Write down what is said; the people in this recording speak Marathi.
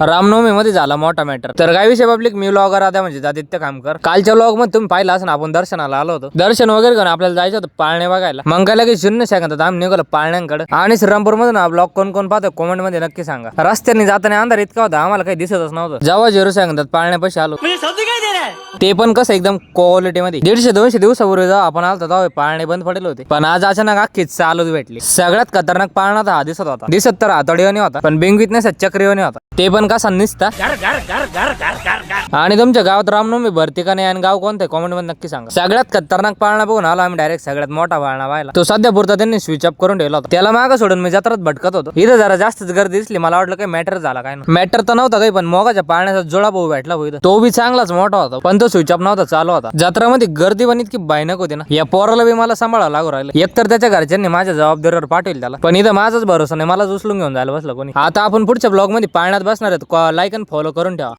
रामनवमी मध्ये झाला मोठा मॅटर. तर काय विषय पब्लिक, मी व्लॉगर आता म्हणजे आदित्य खामकर. कालच्या व्लॉग मध्ये तुम्ही पाहिला असं आपण दर्शनाला आलो होतो. दर्शन वगैरे करून आपल्याला जायचं होतं पाळणे बघायला. मग काय लगेच 0 सेकंदात आम्ही निघालो पाळण्यांकडे. आणि श्रीरामपूर मधून हा ब्लॉग कोण कोण पाहतो कमेंट मध्ये नक्की सांगा. रस्त्याने जाताना अंधार इतका होता आम्हाला काही दिसतच नव्हतं. जेव्हा 0 सेकंदात पाळण्यापाशी आलो, ते पण कसं एकदम क्वालिटी मध्ये. 150-200 दिवसापूर्वी जेव्हा आपण आलो तेव्हा पाळणे बंद पडले होते. पण आज अचानक अख्खीच चालूच भेटली. सगळ्यात खतरनाक पाळणा हा दिसत होता. दिसत तर हातोडीवानी होता, पण बिंगवीत नाही चक्रीवानी होता. ते पण कसा निसता. आणि तुमच्या गावात रामनवमी भरती का नाही आणि गाव कोणतं कमेंट मध्ये नक्की सांगा. सगळ्यात खतरनाक पाळणा बघून आलो आम्ही डायरेक्ट सगळ्यात मोठा पाळणा पाहिला. तो सध्या पुरता त्यांनी स्विच ऑफ करून ठेवला होता. त्याला मागं सोडून मी जत्रात भटकत होतो. इथं जरा जास्तच गर्दी दिसली. मला वाटलं काही मॅटर झाला काय ना. मॅटर तर नव्हता काही, पण मोगाच्या पाळण्याचा जोडा भाऊ भेटला भाऊ. तो बी चांगलाच मोठा होता, पण तो स्विच ऑफ नव्हता, चालू होता. जत्रामध्ये गर्दी पण इतकी भयानक होती ना, या पोराला बी मला सांभाळावं लागू राहिलं. एकतर त्याच्या घरच्यांनी माझ्या जबाबदारीवर पाठवलं त्याला, पण इथं माझाच भरोसा नाही, मला उचलून घेऊन जायला बसलं कोणी. आता आपण पुढच्या ब्लॉग मध्ये पाळण्यात बसणार आहेत. लाईक आणि फॉलो करून ठेवा.